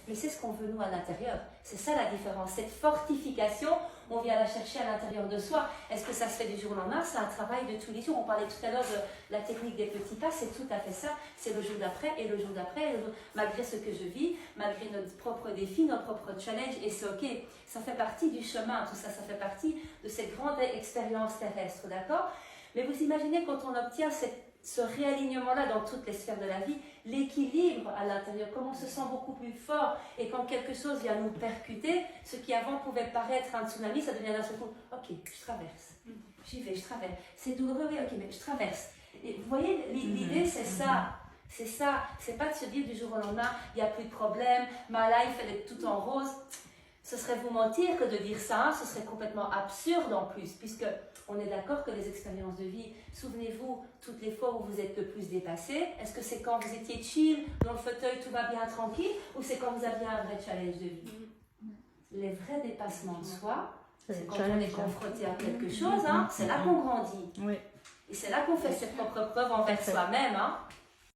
Mais c'est ce qu'on veut nous à l'intérieur. C'est ça la différence. Cette fortification, on vient la chercher à l'intérieur de soi. Est-ce que ça se fait du jour au lendemain? C'est un travail de tous les jours. On parlait tout à l'heure de la technique des petits pas. C'est tout à fait ça. C'est le jour d'après et le jour d'après. Malgré ce que je vis, malgré notre propre défi, notre propre challenge. Et c'est OK. Ça fait partie du chemin. Tout ça, ça fait partie de cette grande expérience terrestre. D'accord? Mais vous imaginez quand on obtient ce réalignement-là dans toutes les sphères de la vie, l'équilibre à l'intérieur, comment on se sent beaucoup plus fort, et quand quelque chose vient nous percuter, ce qui avant pouvait paraître un tsunami, ça devient d'un seul coup, ok, je traverse, j'y vais, je traverse, c'est douloureux, oui, ok, mais je traverse. Et vous voyez, l'idée c'est ça, c'est pas de se dire du jour au lendemain, il n'y a plus de problème, ma life elle est tout en rose. Ce serait vous mentir que de dire ça, ce serait complètement absurde en plus, puisque on est d'accord que les expériences de vie, souvenez-vous, toutes les fois où vous êtes le plus dépassé, est-ce que c'est quand vous étiez chill, dans le fauteuil, tout va bien, tranquille, ou c'est quand vous aviez un vrai challenge de vie? Les vrais dépassements de soi, c'est quand on est confronté à quelque chose, hein, c'est là qu'on grandit. Oui. Et c'est là qu'on fait ses propres preuves envers soi-même. Hein.